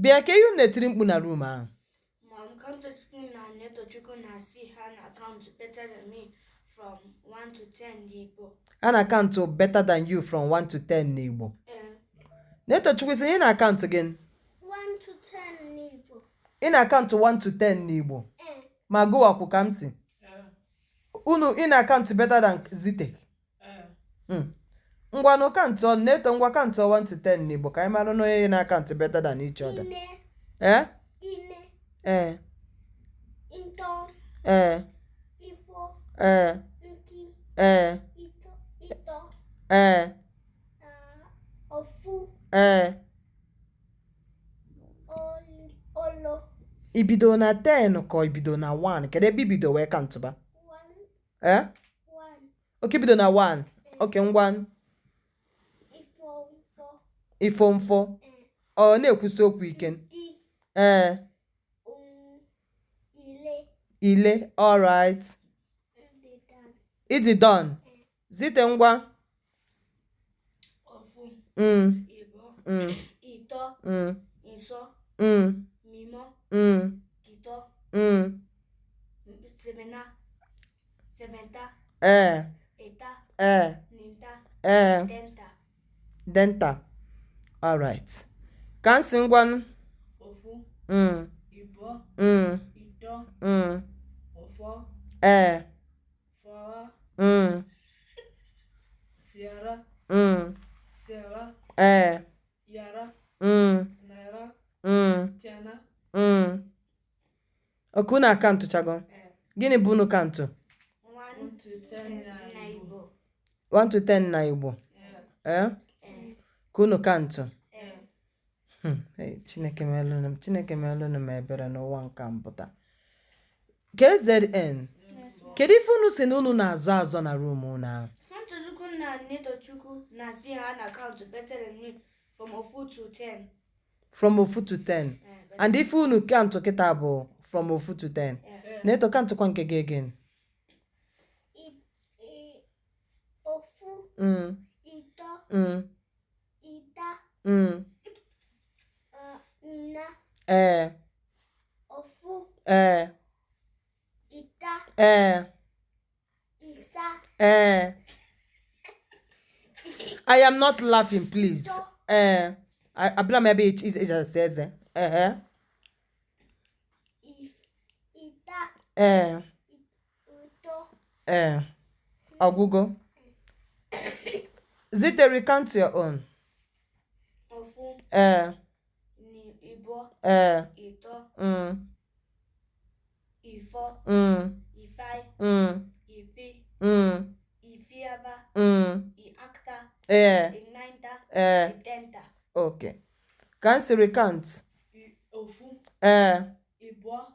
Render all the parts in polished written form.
Bịa ka eyu netiri mkpu na room ahụ. Mom, come to school now. Neto Chuku na see her account better than me from 1 to 10 Igbo. An account better than you from 1 to 10 n'Igbo. Neto Chukwu sị ị na account again? 1 to 10 n'Igbo. Ị na account 1 to 10 n'Igbo. Ma gụwakwu ka m si. Unu ị na account better than Zitek. Ngwa no account on Neto ngwa account 1 to 10 n'Igbo ka anyị mara na onye na account better than each other. Ine. Into. Ifo. Nki. Ito. Ofu. Olo. Ibido na 10 ka ibido na 1. Kedu ebe ibido wee count ba? 1. Okay, ibido na 1. Okay, ngwa. Ifo mfo. Ọ na-ekwusi okwu ike. Ile. All right. Idi done. Zite ngwa. Ofu. Ibo. Ito. Iso. Mimo. Kito. Seventa. Eta. Ninta. Denta. All right. Kansi ngwan. Ofu. Ibo. Ito. Ofo. Fawa. Sierra. Sierra. Yara. Naira. Tiana. Oku na account chago. Gịnị bụ unu count? 1 to 10 na Igbo. 1 to 10 na Igbo. Ka unu count. Chineke melụnụ m ebere n'ụwa nke mpụta. KZN. Kedu ife unu si na unu na-azọ azọ na room unu ahụ? Chukwu na Neto Chukwu na see her account better than me from Ofu to 10. From Ofu to 10. And if unu count kịta bụ from Ofu to 10. Neto count kwa nke gị again. Ofu. Ito. Ita. Nina. Ofu. Ita. Isa. I am not laughing, please. I blame maybe it just says Ita. Uto. Google. Zite recount your own. Ofu. Ibo. Ito. Ifo. Ifai. Ifi. Ifiaba. Iakta. Ignaita. Identa. Okay. Can you recount? Ofu. Ibo.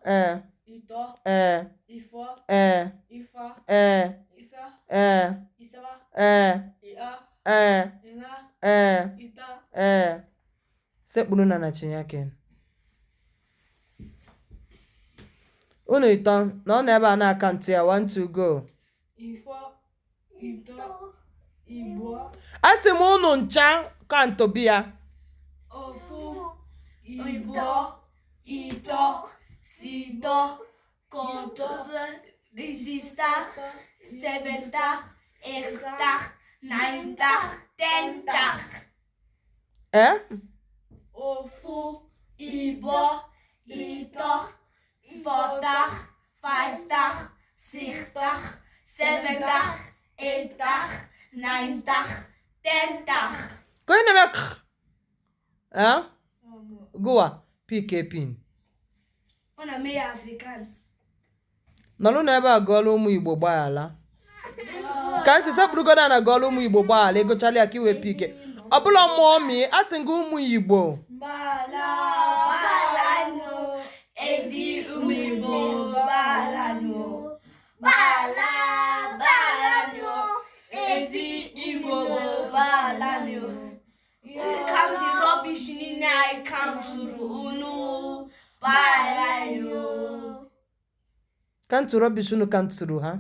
Ito. Ifo. Ifa. Isa. Isaba. Ia. Ina. Ita. Sekpuru na Chinyake. Unu ito na ọ na-ebe a na-akantụ ya 1 to go. Ifo. Ito. Ibo. Asị m unu ncha kantụ bịa. Ofu. Ibo. Ito. Sito. Kotote. Isista. Seventa. Ekta. Nainta. Tenta. Ofu. Ibo. Ito. 40, 50, 60, 70, 80, 90, 10. Go in the Go on. PK pin. Ona me Africans. Nọrọ n'ebe a gụọla ụmụ Igbo gbaala. Ka nsị sepụrụgoda na gụọla ụmụ Igbo gbaala egochala ya ka iwe PK. Ọ bụla mmụọ mi asị gị ụmụ Igbo. Balano. Ezi ụmụ Igbo balano. Balano. Ezi Igbo balano. Count rubbish ni I count unu. Balano. Count rubbish unu counturu ha.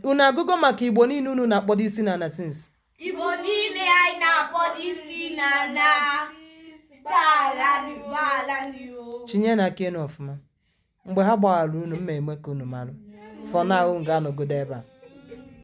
Unu agụgọ maka Igbo niile unu na-akpọdo isi na since. Igbo niile anyị na-akpọdo isi na chinye na aka enu ọfụma mgbe ha gbaghara unu mma eme ka unu marụ fọ na ahụ ga-anọgodo ebe a